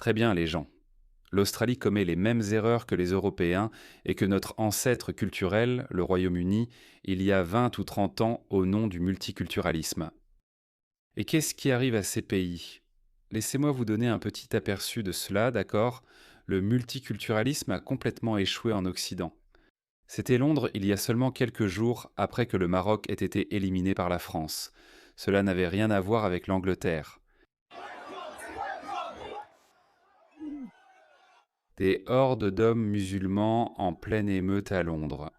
très bien les gens. L'Australie commet les mêmes erreurs que les Européens et que notre ancêtre culturel, le Royaume-Uni, il y a 20 ou 30 ans au nom du multiculturalisme. Et qu'est-ce qui arrive à ces pays? Laissez-moi vous donner un petit aperçu de cela, d'accord? Le multiculturalisme a complètement échoué en Occident. C'était Londres il y a seulement quelques jours après que le Maroc ait été éliminé par la France. Cela n'avait rien à voir avec l'Angleterre. Des hordes d'hommes musulmans en pleine émeute à Londres.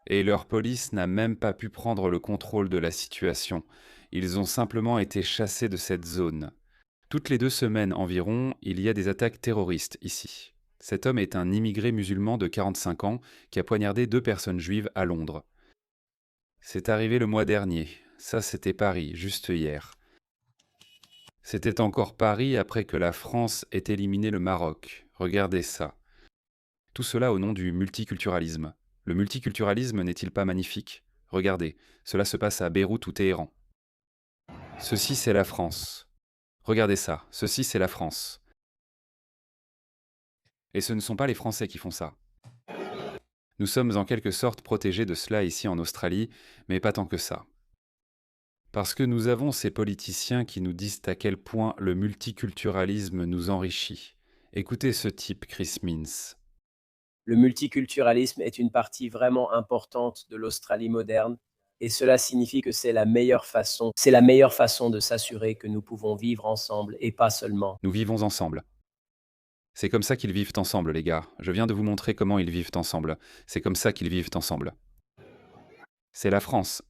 Et leur police n'a même pas pu prendre le contrôle de la situation. Ils ont simplement été chassés de cette zone. Toutes les 2 semaines environ, il y a des attaques terroristes ici. Cet homme est un immigré musulman de 45 ans qui a poignardé 2 personnes juives à Londres. C'est arrivé le mois dernier. Ça, c'était Paris, juste hier. C'était encore Paris après que la France ait éliminé le Maroc. Regardez ça. Tout cela au nom du multiculturalisme. Le multiculturalisme n'est-il pas magnifique? Regardez, cela se passe à Beyrouth ou Téhéran. Ceci, c'est la France. Regardez ça, ceci, c'est la France. Et ce ne sont pas les Français qui font ça. Nous sommes en quelque sorte protégés de cela ici en Australie, mais pas tant que ça. Parce que nous avons ces politiciens qui nous disent à quel point le multiculturalisme nous enrichit. Écoutez ce type, Chris Minns. Le multiculturalisme est une partie vraiment importante de l'Australie moderne et cela signifie que c'est la meilleure façon de s'assurer que nous pouvons vivre ensemble et pas seulement. Nous vivons ensemble. C'est comme ça qu'ils vivent ensemble, les gars. Je viens de vous montrer comment ils vivent ensemble. C'est comme ça qu'ils vivent ensemble. C'est la France.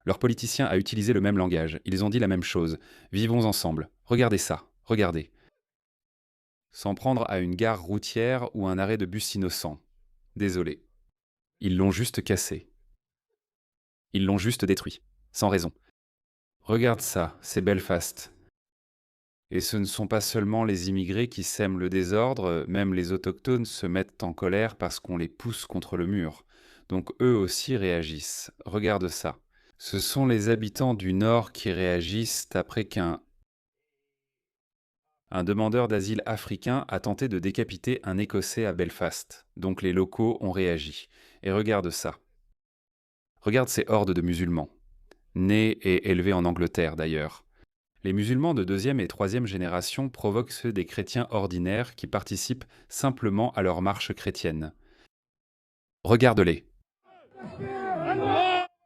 Leur politicien a utilisé le même langage. Ils ont dit la même chose. Vivons ensemble. Regardez ça. Regardez. S'en prendre à une gare routière ou un arrêt de bus innocent. Désolé. Ils l'ont juste cassé. Ils l'ont juste détruit. Sans raison. Regarde ça, c'est Belfast. Et ce ne sont pas seulement les immigrés qui sèment le désordre, même les autochtones se mettent en colère parce qu'on les pousse contre le mur. Donc eux aussi réagissent. Regarde ça. Ce sont les habitants du Nord qui réagissent après qu'un demandeur d'asile africain a tenté de décapiter un Écossais à Belfast. Donc les locaux ont réagi. Et regarde ça. Regarde ces hordes de musulmans. Nés et élevés en Angleterre d'ailleurs. Les musulmans de 2e et 3e génération provoquent ceux des chrétiens ordinaires qui participent simplement à leur marche chrétienne. Regarde-les.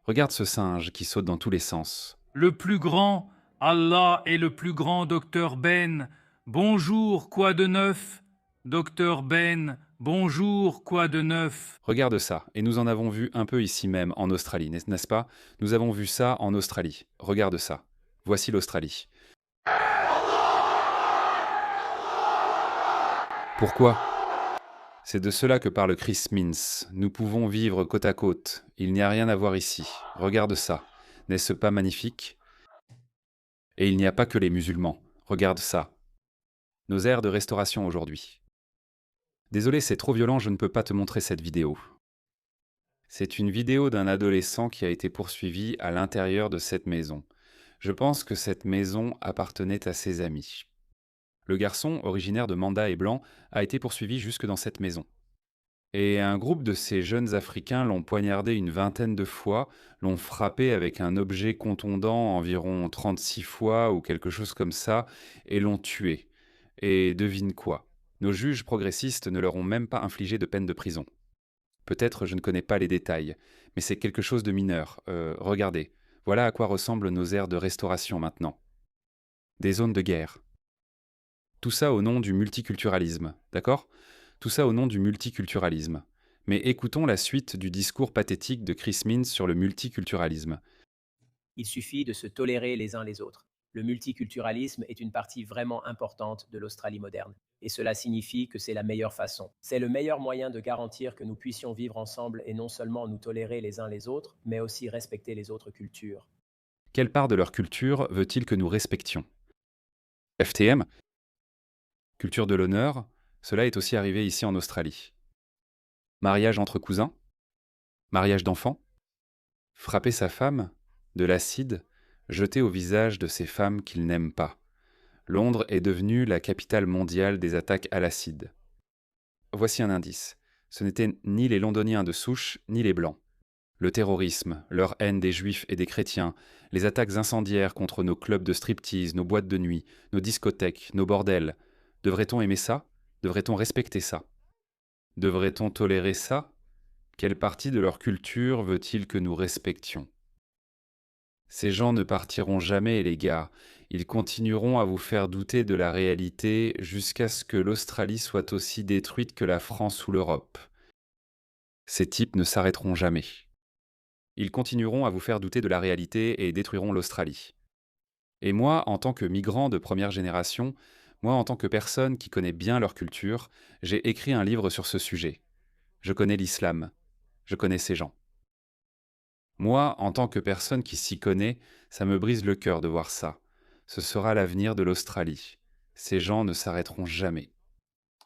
Regarde ce singe qui saute dans tous les sens. Le plus grand, Allah est le plus grand, docteur Ben. Bonjour, quoi de neuf? Docteur Ben, bonjour, quoi de neuf? Regarde ça, et nous en avons vu un peu ici même, en Australie, n'est-ce pas? Nous avons vu ça en Australie. Regarde ça. Voici l'Australie. Pourquoi? C'est de cela que parle Chris Minns. Nous pouvons vivre côte à côte. Il n'y a rien à voir ici. Regarde ça. N'est-ce pas magnifique? Et il n'y a pas que les musulmans. Regarde ça. Nos aires de restauration aujourd'hui. Désolé, c'est trop violent, je ne peux pas te montrer cette vidéo. C'est une vidéo d'un adolescent qui a été poursuivi à l'intérieur de cette maison. Je pense que cette maison appartenait à ses amis. Le garçon, originaire de Manda et Blanc, a été poursuivi jusque dans cette maison. Et un groupe de ces jeunes Africains l'ont poignardé une vingtaine de fois, l'ont frappé avec un objet contondant environ 36 fois ou quelque chose comme ça, et l'ont tué. Et devine quoi? Nos juges progressistes ne leur ont même pas infligé de peine de prison. Peut-être je ne connais pas les détails, mais c'est quelque chose de mineur. Regardez, voilà à quoi ressemblent nos aires de restauration maintenant. Des zones de guerre. Tout ça au nom du multiculturalisme, d'accord? Tout ça au nom du multiculturalisme. Mais écoutons la suite du discours pathétique de Chris Minns sur le multiculturalisme. Il suffit de se tolérer les uns les autres. Le multiculturalisme est une partie vraiment importante de l'Australie moderne et cela signifie que c'est la meilleure façon. C'est le meilleur moyen de garantir que nous puissions vivre ensemble et non seulement nous tolérer les uns les autres, mais aussi respecter les autres cultures. Quelle part de leur culture veut-il que nous respections? FTM? Culture de l'honneur, cela est aussi arrivé ici en Australie. Mariage entre cousins? Mariage d'enfants? Frapper sa femme? De l'acide? Jeter au visage de ces femmes qu'il n'aime pas? Londres est devenue la capitale mondiale des attaques à l'acide. Voici un indice. Ce n'étaient ni les Londoniens de souche, ni les Blancs. Le terrorisme, leur haine des Juifs et des chrétiens, les attaques incendiaires contre nos clubs de striptease, nos boîtes de nuit, nos discothèques, nos bordels. Devrait-on aimer ça? Devrait-on respecter ça? Devrait-on tolérer ça? Quelle partie de leur culture veut-il que nous respections? Ces gens ne partiront jamais, les gars. Ils continueront à vous faire douter de la réalité jusqu'à ce que l'Australie soit aussi détruite que la France ou l'Europe. Ces types ne s'arrêteront jamais. Ils continueront à vous faire douter de la réalité et détruiront l'Australie. Et moi, en tant que migrant de première génération, moi en tant que personne qui connaît bien leur culture, j'ai écrit un livre sur ce sujet. Je connais l'islam. Je connais ces gens. Moi, en tant que personne qui s'y connaît, ça me brise le cœur de voir ça. Ce sera l'avenir de l'Australie. Ces gens ne s'arrêteront jamais.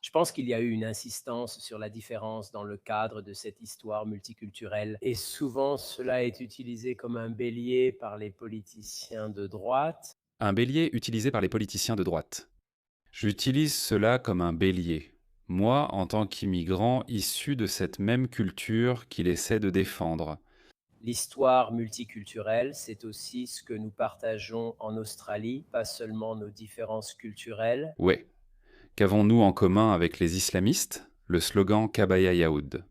Je pense qu'il y a eu une insistance sur la différence dans le cadre de cette histoire multiculturelle et souvent cela est utilisé comme un bélier par les politiciens de droite. Un bélier utilisé par les politiciens de droite. J'utilise cela comme un bélier. Moi, en tant qu'immigrant issu de cette même culture qu'il essaie de défendre. L'histoire multiculturelle, c'est aussi ce que nous partageons en Australie, pas seulement nos différences culturelles. Ouais. Qu'avons-nous en commun avec les islamistes? Le slogan Kabaya Yaoud.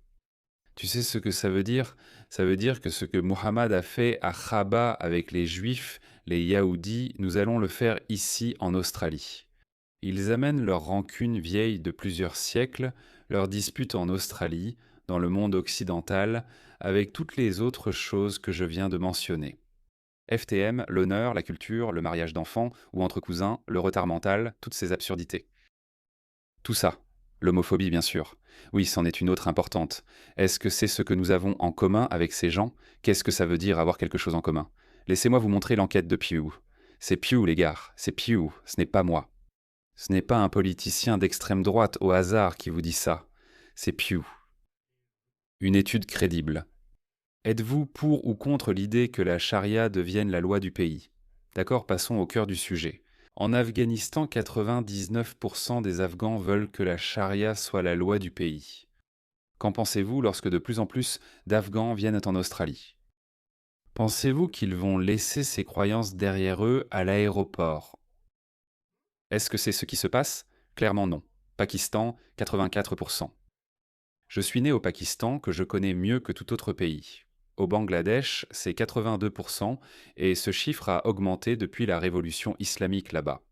Tu sais ce que ça veut dire? Ça veut dire que ce que Muhammad a fait à Khaba avec les Juifs, les Yaoudis, nous allons le faire ici en Australie. Ils amènent leur rancune vieille de plusieurs siècles, leur dispute en Australie, dans le monde occidental, avec toutes les autres choses que je viens de mentionner. FTM, l'honneur, la culture, le mariage d'enfants ou entre cousins, le retard mental, toutes ces absurdités. Tout ça. L'homophobie, bien sûr. Oui, c'en est une autre importante. Est-ce que c'est ce que nous avons en commun avec ces gens? Qu'est-ce que ça veut dire avoir quelque chose en commun? Laissez-moi vous montrer l'enquête de Pew. C'est Pew, les gars, c'est Pew, ce n'est pas moi. Ce n'est pas un politicien d'extrême droite au hasard qui vous dit ça. C'est Pew. Une étude crédible. Êtes-vous pour ou contre l'idée que la charia devienne la loi du pays? D'accord, passons au cœur du sujet. En Afghanistan, 99% des Afghans veulent que la charia soit la loi du pays. Qu'en pensez-vous lorsque de plus en plus d'Afghans viennent en Australie? Pensez-vous qu'ils vont laisser ces croyances derrière eux à l'aéroport? Est-ce que c'est ce qui se passe? Clairement non. Pakistan, 84%. Je suis né au Pakistan, que je connais mieux que tout autre pays. Au Bangladesh, c'est 82%, et ce chiffre a augmenté depuis la révolution islamique là-bas.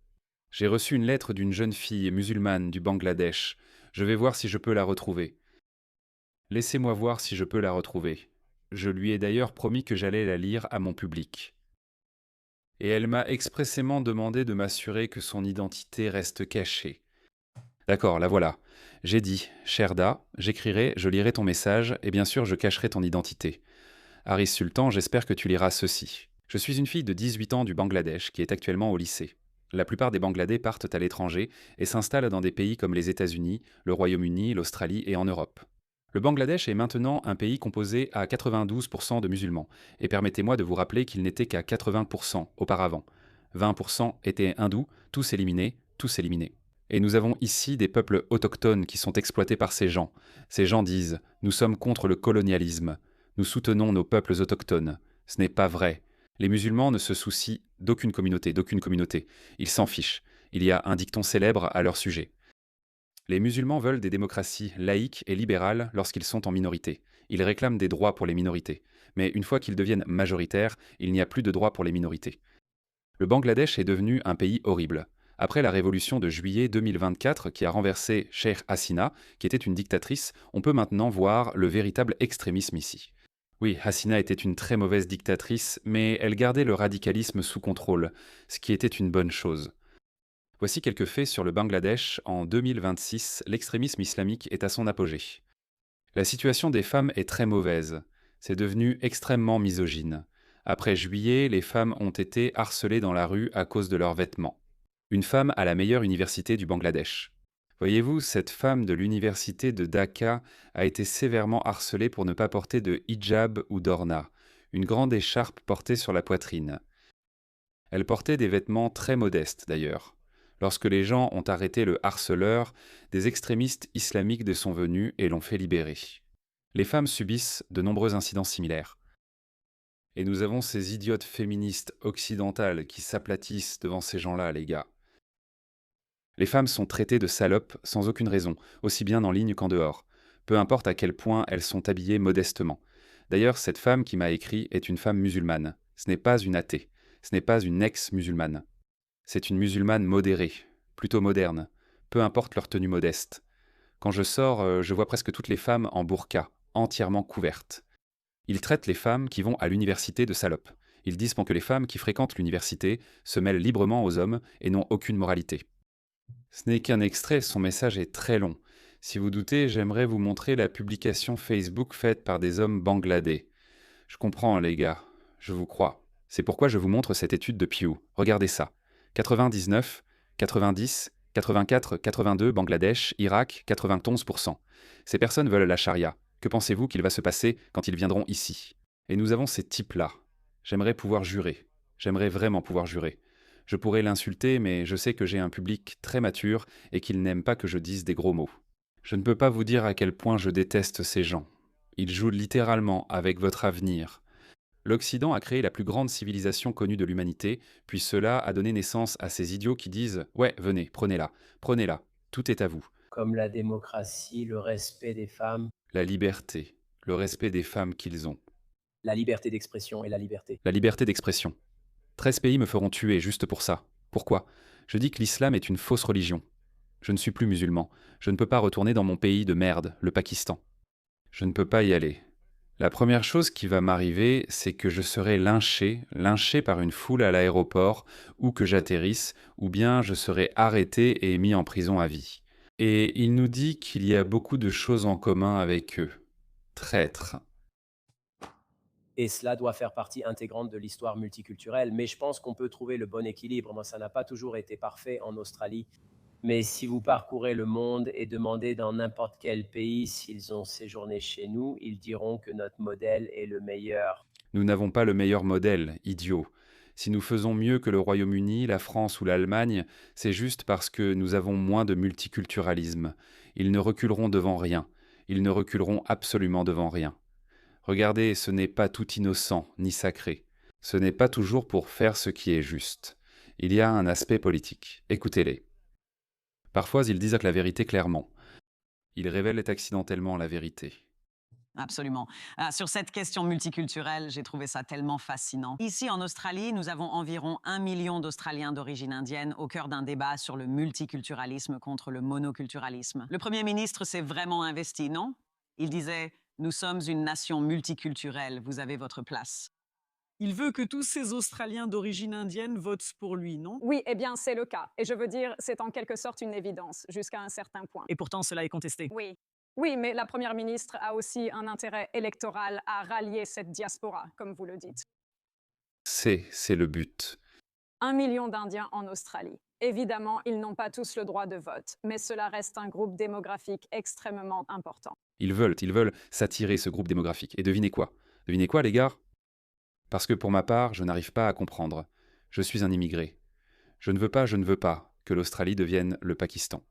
J'ai reçu une lettre d'une jeune fille musulmane du Bangladesh. Je vais voir si je peux la retrouver. Laissez-moi voir si je peux la retrouver. Je lui ai d'ailleurs promis que j'allais la lire à mon public. Et elle m'a expressément demandé de m'assurer que son identité reste cachée. D'accord, la voilà. J'ai dit, Sherda, j'écrirai, je lirai ton message, et bien sûr je cacherai ton identité. Haris Sultan, j'espère que tu liras ceci. Je suis une fille de 18 ans du Bangladesh qui est actuellement au lycée. La plupart des Bangladais partent à l'étranger et s'installent dans des pays comme les États-Unis, le Royaume-Uni, l'Australie et en Europe. Le Bangladesh est maintenant un pays composé à 92% de musulmans, et permettez-moi de vous rappeler qu'il n'était qu'à 80% auparavant. 20% étaient hindous, tous éliminés, tous éliminés. Et nous avons ici des peuples autochtones qui sont exploités par ces gens. Ces gens disent « Nous sommes contre le colonialisme. Nous soutenons nos peuples autochtones. » Ce n'est pas vrai. Les musulmans ne se soucient d'aucune communauté. Ils s'en fichent. Il y a un dicton célèbre à leur sujet. Les musulmans veulent des démocraties laïques et libérales lorsqu'ils sont en minorité. Ils réclament des droits pour les minorités. Mais une fois qu'ils deviennent majoritaires, il n'y a plus de droits pour les minorités. Le Bangladesh est devenu un pays horrible. Après la révolution de juillet 2024 qui a renversé Sheikh Hasina, qui était une dictatrice, on peut maintenant voir le véritable extrémisme ici. Oui, Hasina était une très mauvaise dictatrice, mais elle gardait le radicalisme sous contrôle, ce qui était une bonne chose. Voici quelques faits sur le Bangladesh. En 2026, l'extrémisme islamique est à son apogée. La situation des femmes est très mauvaise. C'est devenu extrêmement misogyne. Après juillet, les femmes ont été harcelées dans la rue à cause de leurs vêtements. Une femme à la meilleure université du Bangladesh. Voyez-vous, cette femme de l'université de Dhaka a été sévèrement harcelée pour ne pas porter de hijab ou d'orna, une grande écharpe portée sur la poitrine. Elle portait des vêtements très modestes d'ailleurs. Lorsque les gens ont arrêté le harceleur, des extrémistes islamiques sont venus et l'ont fait libérer. Les femmes subissent de nombreux incidents similaires. Et nous avons ces idiotes féministes occidentales qui s'aplatissent devant ces gens-là, les gars. Les femmes sont traitées de salopes sans aucune raison, aussi bien en ligne qu'en dehors. Peu importe à quel point elles sont habillées modestement. D'ailleurs, cette femme qui m'a écrit est une femme musulmane. Ce n'est pas une athée. Ce n'est pas une ex-musulmane. C'est une musulmane modérée, plutôt moderne. Peu importe leur tenue modeste. Quand je sors, je vois presque toutes les femmes en burqa, entièrement couvertes. Ils traitent les femmes qui vont à l'université de salopes. Ils disent que les femmes qui fréquentent l'université se mêlent librement aux hommes et n'ont aucune moralité. Ce n'est qu'un extrait, son message est très long. Si vous doutez, j'aimerais vous montrer la publication Facebook faite par des hommes bangladais. Je comprends, les gars, je vous crois. C'est pourquoi je vous montre cette étude de Pew. Regardez ça. 99, 90, 84, 82, Bangladesh, Irak, 91%. Ces personnes veulent la charia. Que pensez-vous qu'il va se passer quand ils viendront ici? Et nous avons ces types-là. J'aimerais pouvoir jurer. J'aimerais vraiment pouvoir jurer. Je pourrais l'insulter, mais je sais que j'ai un public très mature et qu'il n'aime pas que je dise des gros mots. Je ne peux pas vous dire à quel point je déteste ces gens. Ils jouent littéralement avec votre avenir. L'Occident a créé la plus grande civilisation connue de l'humanité, puis cela a donné naissance à ces idiots qui disent « Ouais, venez, prenez-la, tout est à vous. Comme la démocratie, le respect des femmes, » La liberté, le respect des femmes qu'ils ont. la liberté d'expression et la liberté. La liberté d'expression. 13 pays me feront tuer juste pour ça. Pourquoi? Je dis que l'islam est une fausse religion. Je ne suis plus musulman. Je ne peux pas retourner dans mon pays de merde, le Pakistan. Je ne peux pas y aller. La première chose qui va m'arriver, c'est que je serai lynché par une foule à l'aéroport, ou que j'atterrisse, ou bien je serai arrêté et mis en prison à vie. Et il nous dit qu'il y a beaucoup de choses en commun avec eux. Traîtres. Et cela doit faire partie intégrante de l'histoire multiculturelle. Mais je pense qu'on peut trouver le bon équilibre. Moi, ça n'a pas toujours été parfait en Australie. Mais si vous parcourez le monde et demandez dans n'importe quel pays s'ils ont séjourné chez nous, ils diront que notre modèle est le meilleur. Nous n'avons pas le meilleur modèle, idiot. Si nous faisons mieux que le Royaume-Uni, la France ou l'Allemagne, c'est juste parce que nous avons moins de multiculturalisme. Ils ne reculeront devant rien. Ils ne reculeront absolument devant rien. Regardez, ce n'est pas tout innocent ni sacré. Ce n'est pas toujours pour faire ce qui est juste. Il y a un aspect politique. Écoutez-les. Parfois, ils disent la vérité clairement. Ils révèlent accidentellement la vérité. Absolument. Sur cette question multiculturelle, j'ai trouvé ça tellement fascinant. Ici, en Australie, nous avons environ 1 million d'Australiens d'origine indienne au cœur d'un débat sur le multiculturalisme contre le monoculturalisme. Le Premier ministre s'est vraiment investi, non? Il disait « Nous sommes une nation multiculturelle, vous avez votre place ». Il veut que tous ces Australiens d'origine indienne votent pour lui, non? Oui, eh bien, c'est le cas. Et je veux dire, c'est en quelque sorte une évidence, jusqu'à un certain point. Et pourtant, cela est contesté. Oui. Oui, mais la Première ministre a aussi un intérêt électoral à rallier cette diaspora, comme vous le dites. C'est le but. 1 million d'Indiens en Australie. Évidemment, ils n'ont pas tous le droit de vote, mais cela reste un groupe démographique extrêmement important. Ils veulent s'attirer ce groupe démographique. Et devinez quoi? Devinez quoi, les gars? Parce que pour ma part, je n'arrive pas à comprendre. Je suis un immigré. Je ne veux pas que l'Australie devienne le Pakistan.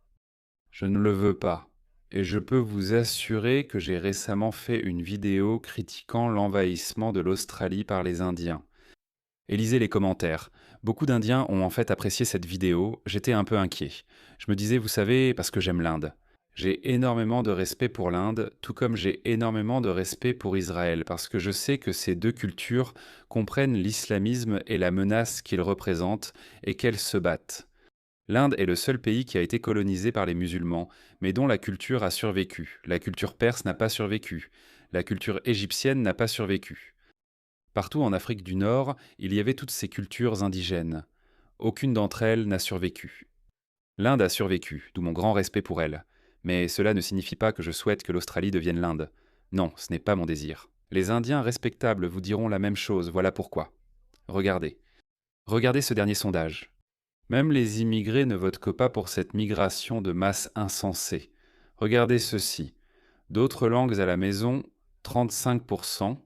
Je ne le veux pas. Et je peux vous assurer que j'ai récemment fait une vidéo critiquant l'envahissement de l'Australie par les Indiens. Et lisez les commentaires. Beaucoup d'Indiens ont en fait apprécié cette vidéo, j'étais un peu inquiet. Je me disais, vous savez, parce que j'aime l'Inde. J'ai énormément de respect pour l'Inde, tout comme j'ai énormément de respect pour Israël, parce que je sais que ces deux cultures comprennent l'islamisme et la menace qu'il représente, et qu'elles se battent. L'Inde est le seul pays qui a été colonisé par les musulmans, mais dont la culture a survécu. La culture perse n'a pas survécu. La culture égyptienne n'a pas survécu. Partout en Afrique du Nord, il y avait toutes ces cultures indigènes. Aucune d'entre elles n'a survécu. L'Inde a survécu, d'où mon grand respect pour elle. Mais cela ne signifie pas que je souhaite que l'Australie devienne l'Inde. Non, ce n'est pas mon désir. Les Indiens respectables vous diront la même chose, voilà pourquoi. Regardez. Regardez ce dernier sondage. Même les immigrés ne votent que pas pour cette migration de masse insensée. Regardez ceci. D'autres langues à la maison, 35%.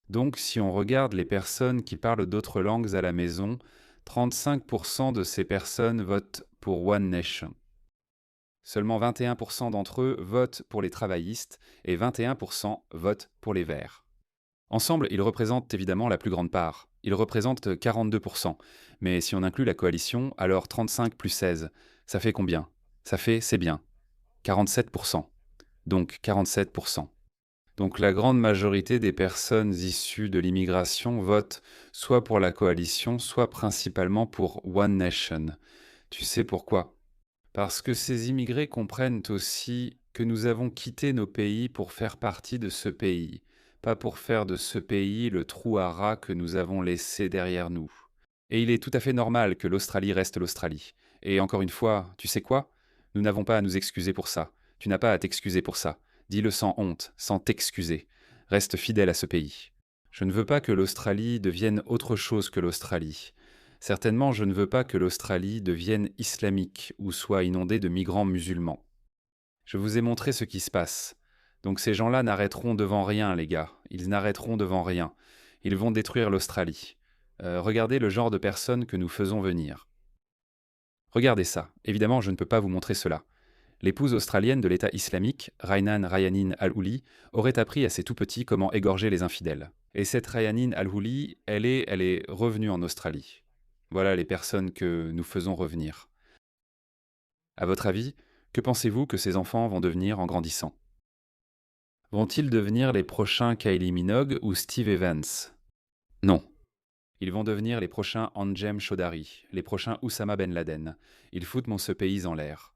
Donc si on regarde les personnes qui parlent d'autres langues à la maison, 35% de ces personnes votent pour One Nation. Seulement 21% d'entre eux votent pour les travaillistes et 21% votent pour les Verts. Ensemble, ils représentent évidemment la plus grande part. Ils représentent 42%. Mais si on inclut la coalition, alors 35 plus 16, ça fait combien? C'est bien, 47%. Donc 47%. Donc la grande majorité des personnes issues de l'immigration votent soit pour la coalition, soit principalement pour One Nation. Tu sais pourquoi? Parce que ces immigrés comprennent aussi que nous avons quitté nos pays pour faire partie de ce pays, pas pour faire de ce pays le trou à rats que nous avons laissé derrière nous. Et il est tout à fait normal que l'Australie reste l'Australie. Et encore une fois, tu sais quoi? Nous n'avons pas à nous excuser pour ça. Tu n'as pas à t'excuser pour ça. Dis-le sans honte, sans t'excuser. Reste fidèle à ce pays. Je ne veux pas que l'Australie devienne autre chose que l'Australie. Certainement, je ne veux pas que l'Australie devienne islamique ou soit inondée de migrants musulmans. Je vous ai montré ce qui se passe. Donc ces gens-là n'arrêteront devant rien, les gars. Ils n'arrêteront devant rien. Ils vont détruire l'Australie. Regardez le genre de personnes que nous faisons venir. Regardez ça. Évidemment, je ne peux pas vous montrer cela. L'épouse australienne de l'État islamique, Raynan Rayanin Al-Houli, aurait appris à ses tout-petits comment égorger les infidèles. Et cette Rayanin Al-Houli, elle est revenue en Australie. Voilà les personnes que nous faisons revenir. À votre avis, que pensez-vous que ces enfants vont devenir en grandissant? Vont-ils devenir les prochains Kylie Minogue ou Steve Evans? Non. Ils vont devenir les prochains Anjem Chaudhary, les prochains Oussama Ben Laden. Ils foutent ce pays en l'air.